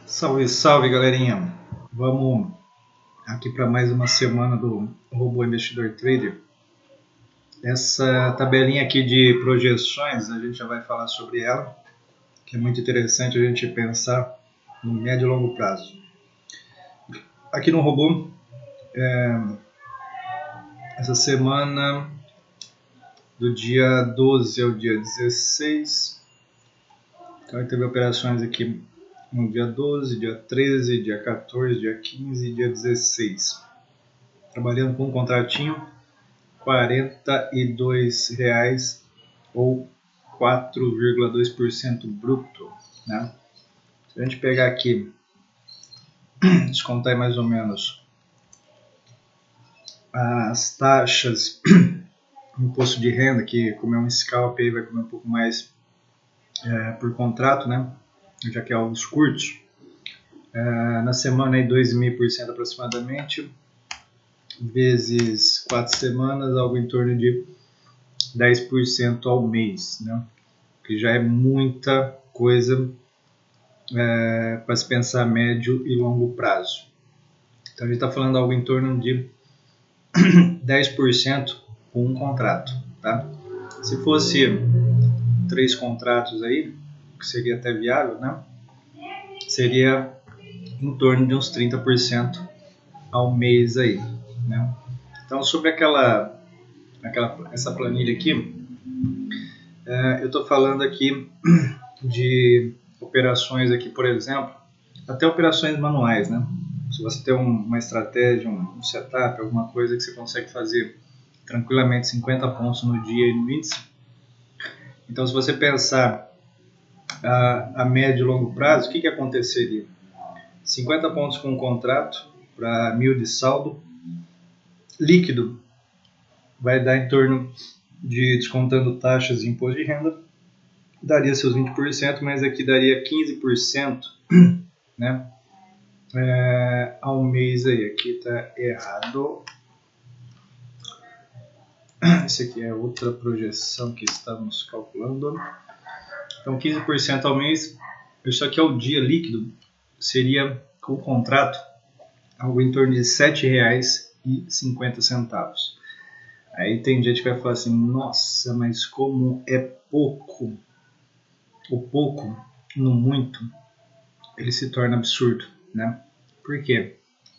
Salve, salve, galerinha! Vamos aqui para mais uma semana do Robô Investidor Trader. Essa tabelinha aqui de projeções, a gente já vai falar sobre ela, que é muito interessante a gente pensar no médio e longo prazo. Aqui no Robô, essa semana do dia 12 ao dia 16, então teve operações aqui no dia 12, dia 13, dia 14, dia 15 e dia 16. Trabalhando com um contratinho, R$42 ou 4,2% bruto, né? Se a gente pegar aqui, descontar aí mais ou menos as taxas, imposto de renda, que como é um scalp aí vai comer um pouco mais por contrato, né? Já que é algo curtos. Na semana aí 2.500% aproximadamente, vezes 4 semanas, algo em torno de 10% ao mês, né? Que já é muita coisa para se pensar a médio e longo prazo. Então a gente está falando algo em torno de 10% com um contrato, tá? Se fosse 3 contratos aí, que seria até viável, né? Seria em torno de uns 30% ao mês aí, né? Então sobre essa planilha aqui, eu estou falando aqui de operações aqui, por exemplo, até operações manuais, né? Se você tem uma estratégia, um setup, alguma coisa que você consegue fazer tranquilamente 50 pontos no dia no índice. Então, se você pensar a médio e longo prazo, o que aconteceria? 50 pontos com um contrato para 1.000 de saldo líquido vai dar em torno de, descontando taxas e imposto de renda, daria seus 20%, mas aqui daria 15%, né? Ao mês aí, aqui está errado. Esse aqui é outra projeção que estamos calculando. Então 15% ao mês, isso aqui é o dia líquido, seria com o contrato algo em torno de R$7,50. Aí tem gente que vai falar assim, nossa, mas como é pouco, o pouco no muito, ele se torna absurdo, né? Por quê?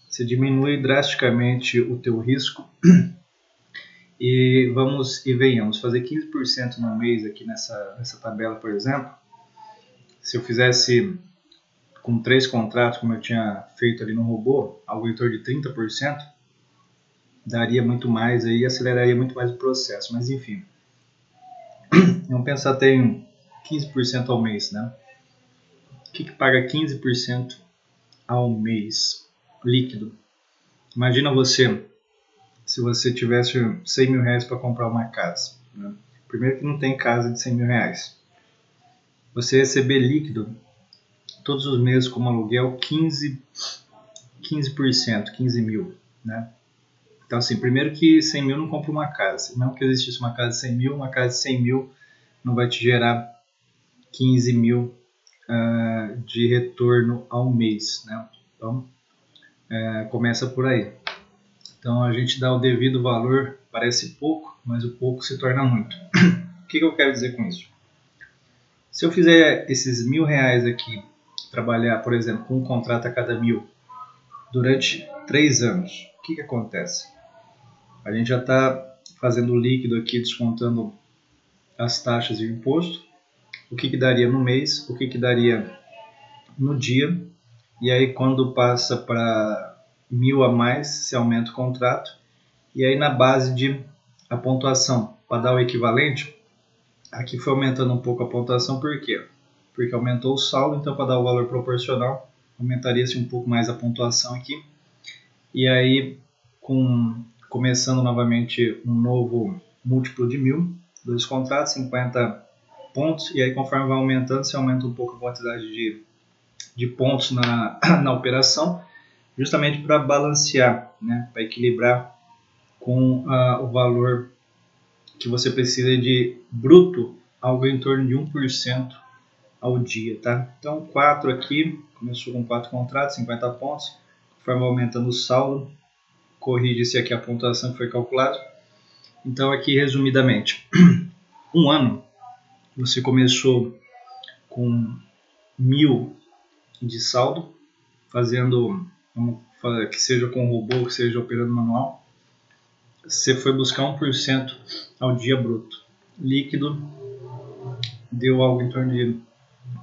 Você diminui drasticamente o teu risco e venhamos fazer 15% no mês aqui nessa tabela, por exemplo. Se eu fizesse com 3 contratos, como eu tinha feito ali no robô, algo em torno de 30%, daria muito mais aí, aceleraria muito mais o processo, mas enfim. Vamos pensar até em 15% ao mês, né? O que paga 15% ao mês líquido? Imagina se você tivesse R$100.000 para comprar uma casa, né? Primeiro que não tem casa de R$100.000. Você receber líquido todos os meses como aluguel 15%, 15 mil, né? Então assim, primeiro que 100 mil não compra uma casa. Não que existisse uma casa de 100 mil, uma casa de 100 mil não vai te gerar 15 mil de retorno ao mês, né? Então começa por aí. Então a gente dá o devido valor, parece pouco, mas o pouco se torna muito. O que eu quero dizer com isso? Se eu fizer esses R$1.000 aqui, trabalhar, por exemplo, com um contrato a cada 1.000 durante 3 anos, o que acontece? A gente já está fazendo o líquido aqui, descontando as taxas e o imposto, o que daria no mês, o que daria no dia, e aí quando passa para 1.000 a mais, se aumenta o contrato, e aí na base de a pontuação, para dar o equivalente, aqui foi aumentando um pouco a pontuação, por quê? Porque aumentou o saldo, então para dar o valor proporcional, aumentaria-se um pouco mais a pontuação aqui, e aí começando novamente um novo múltiplo de 1.000, 2 contratos, 50 pontos, e aí conforme vai aumentando, se aumenta um pouco a quantidade de pontos na operação, justamente para balancear, né, para equilibrar com o valor que você precisa de bruto, algo em torno de 1% ao dia, tá? Então 4 aqui, começou com 4 contratos, 50 pontos, conforme aumentando o saldo, corrige-se aqui a pontuação que foi calculada. Então aqui resumidamente, um ano você começou com 1.000 de saldo, fazendo, que seja com robô, que seja operando manual, você foi buscar 1% ao dia bruto. Líquido deu algo em torno de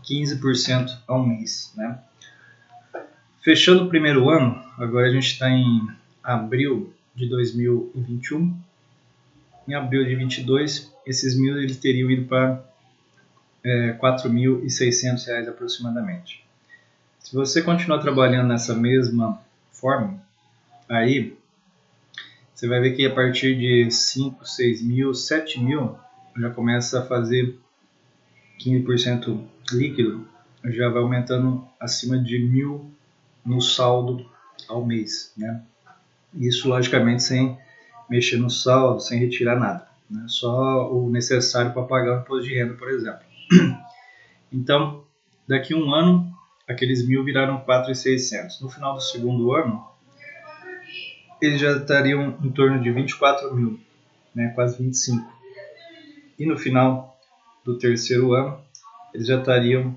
15% ao mês, né? Fechando o primeiro ano, agora a gente está em abril de 2021. Em abril de 22, esses 1.000 eles teriam ido para R$ 4.600 aproximadamente. Se você continuar trabalhando nessa mesma forma, aí você vai ver que a partir de 5, 6 mil, 7 mil, já começa a fazer 15% líquido, já vai aumentando acima de 1.000 no saldo ao mês, né? Isso logicamente sem mexer no saldo, sem retirar nada, né? Só o necessário para pagar o imposto de renda, por exemplo. Então, daqui a um ano, aqueles 1.000 viraram 4.600. No final do segundo ano, eles já estariam em torno de 24 mil, né? Quase 25. E no final do terceiro ano, eles já estariam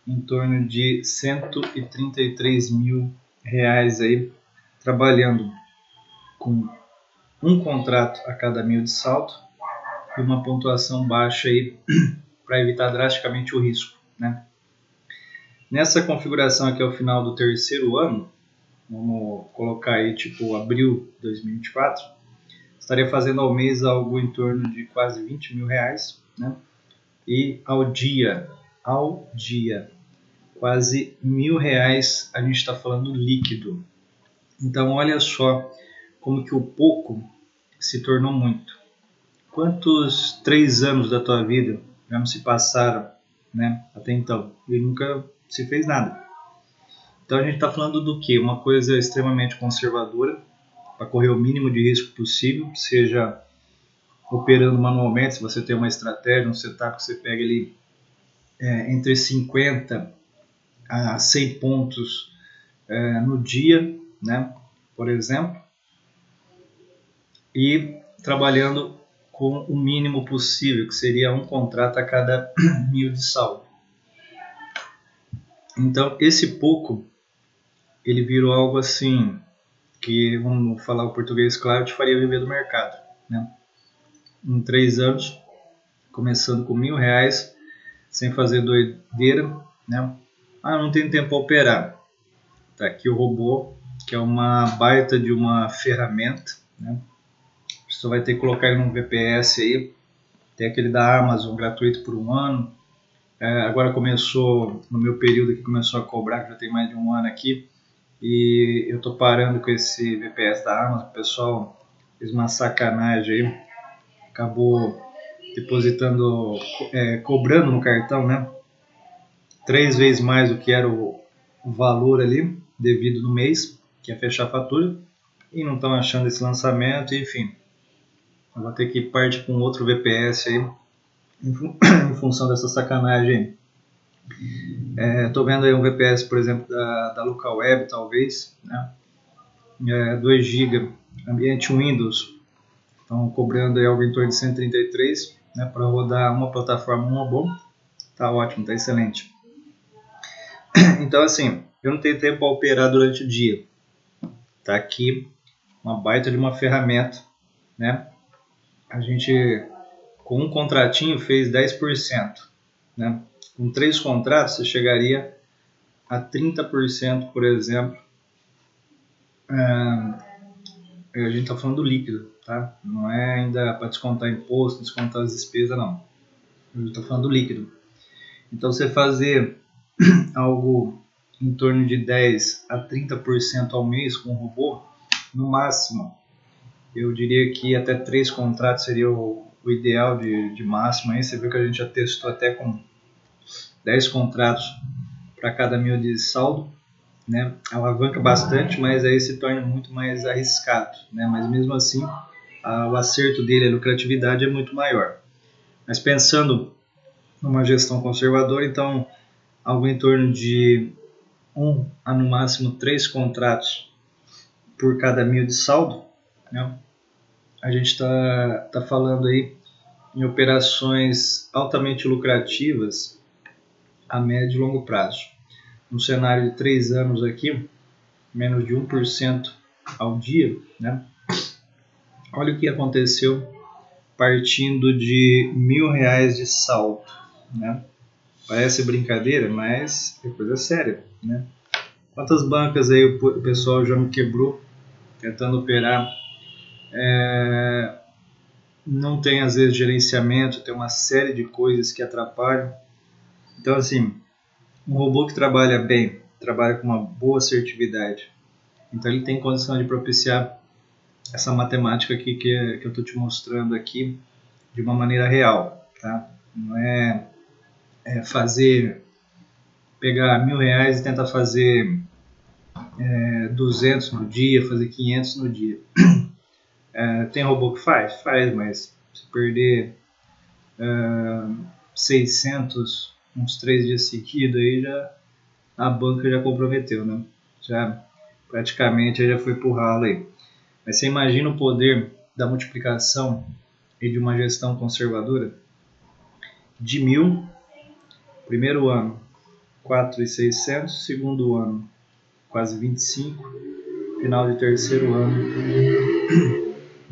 em torno de R$ 133 mil aí, trabalhando com um contrato a cada 1.000 de saldo e uma pontuação baixa aí para evitar drasticamente o risco, né? Nessa configuração aqui ao final do terceiro ano, vamos colocar aí tipo abril de 2024, estaria fazendo ao mês algo em torno de quase 20 mil reais, né? E ao dia, quase R$ 1.000 a gente está falando líquido. Então olha só como que o pouco se tornou muito. Quantos 3 anos da tua vida já não se passaram, né, até então? E nunca se fez nada. Então a gente está falando do quê? Uma coisa extremamente conservadora, para correr o mínimo de risco possível, seja operando manualmente, se você tem uma estratégia, um setup que você pega ali entre 50 a 100 pontos no dia, né, por exemplo, e trabalhando com o mínimo possível, que seria um contrato a cada 1.000 de saldo. Então, esse pouco, ele virou algo assim, que, vamos falar o português claro, te faria viver do mercado, né? Em 3 anos, começando com R$ 1.000, sem fazer doideira, né? Não tem tempo para operar. Tá aqui o robô, que é uma baita de uma ferramenta, né? Você vai ter que colocar ele num VPS aí. Tem aquele da Amazon gratuito por 1 ano. Agora começou, no meu período aqui, começou a cobrar, que já tem mais de 1 ano aqui. E eu tô parando com esse VPS da Amazon. O pessoal fez uma sacanagem aí. Acabou depositando, cobrando no cartão, né? 3 vezes mais do que era o valor ali, devido no mês, que ia fechar a fatura. E não estão achando esse lançamento, enfim. Eu vou ter que partir com outro VPS aí, em função dessa sacanagem. Estou vendo aí um VPS, por exemplo, da LocalWeb, talvez, né? 2 GB, ambiente Windows, estão cobrando aí algo em torno de 133, né, para rodar uma plataforma, uma bom. Tá ótimo, tá excelente. Então assim, eu não tenho tempo para operar durante o dia. Tá aqui uma baita de uma ferramenta, né? A gente, com um contratinho, fez 10%, né? Com 3 contratos, você chegaria a 30%, por exemplo. A gente está falando do líquido, tá? Não é ainda para descontar imposto, descontar as despesas, não. Eu estou falando do líquido. Então, você fazer algo em torno de 10 a 30% ao mês com o robô, no máximo, eu diria que até 3 contratos seria o ideal de máximo. Aí você viu que a gente já testou até com 10 contratos para cada 1.000 de saldo, né? Alavanca bastante, mas aí se torna muito mais arriscado, né? Mas mesmo assim, o acerto dele, a lucratividade é muito maior. Mas pensando numa gestão conservadora, então algo em torno de 1 a no máximo 3 contratos por cada 1.000 de saldo, né? A gente tá falando aí em operações altamente lucrativas a médio e longo prazo. No cenário de 3 anos aqui, menos de 1% ao dia, né? Olha o que aconteceu partindo de R$ 1.000 de saldo, né? Parece brincadeira, mas é coisa séria, né? Quantas bancas aí o pessoal já me quebrou tentando operar? Não tem às vezes gerenciamento, tem uma série de coisas que atrapalham. Então assim, um robô que trabalha bem, trabalha com uma boa assertividade, então ele tem condição de propiciar essa matemática aqui que eu estou te mostrando aqui de uma maneira real, tá? Não é pegar R$ 1.000 e tentar fazer 200 no dia, fazer 500 no dia. Tem robô que faz? Faz, mas se perder 600 uns 3 dias seguidos, aí a banca já comprometeu, né? Já praticamente já foi pro ralo aí. Mas você imagina o poder da multiplicação e de uma gestão conservadora? De 1.000, primeiro ano 4.600, segundo ano quase 25, final de terceiro ano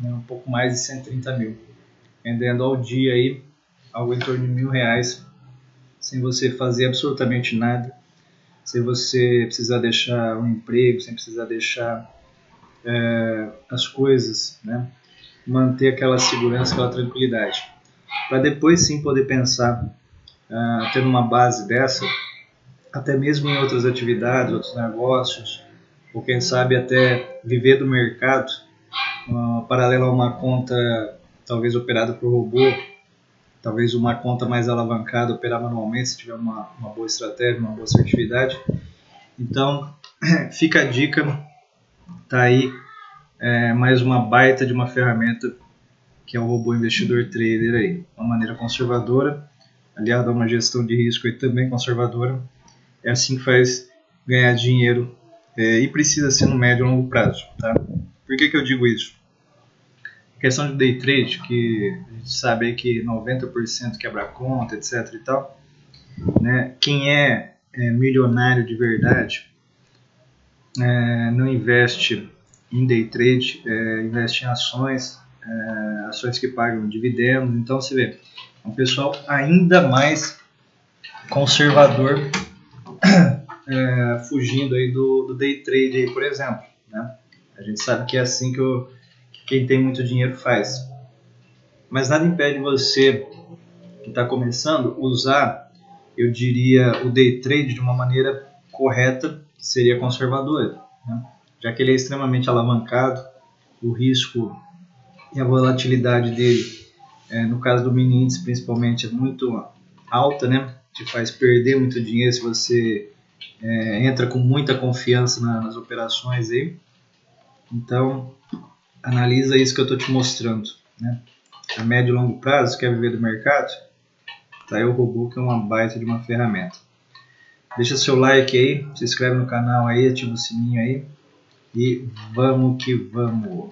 um pouco mais de 130 mil, vendendo ao dia aí algo em torno de R$ 1.000, sem você fazer absolutamente nada, sem você precisar deixar um emprego, sem precisar deixar as coisas, né? Manter aquela segurança, aquela tranquilidade, para depois sim poder pensar tendo uma base dessa, até mesmo em outras atividades, outros negócios, ou quem sabe até viver do mercado, paralelo a uma conta talvez operada por robô, talvez uma conta mais alavancada, operar manualmente, se tiver uma boa estratégia, uma boa assertividade. Então, fica a dica, tá aí mais uma baita de uma ferramenta que é o robô investidor trader aí, uma maneira conservadora, aliada a uma gestão de risco e também conservadora. É assim que faz ganhar dinheiro e precisa ser no médio e longo prazo, tá? Por que eu digo isso? A questão de day trade, que a gente sabe aí que 90% quebra a conta, etc e tal, né? Quem é milionário de verdade não investe em day trade, investe em ações, ações que pagam dividendos. Então você vê, é um pessoal ainda mais conservador, fugindo aí do day trade aí, por exemplo, né? A gente sabe que é assim que quem tem muito dinheiro faz. Mas nada impede você que está começando usar, eu diria, o day trade de uma maneira correta, que seria conservadora, né? Já que ele é extremamente alavancado, o risco e a volatilidade dele, no caso do mini índice principalmente, é muito alta, né? Te faz perder muito dinheiro se você entra com muita confiança nas operações aí. Então, analisa isso que eu estou te mostrando, né? A médio e longo prazo, quer viver do mercado? Tá aí o robô, que é uma baita de uma ferramenta. Deixa seu like aí, se inscreve no canal aí, ativa o sininho aí e vamos que vamos!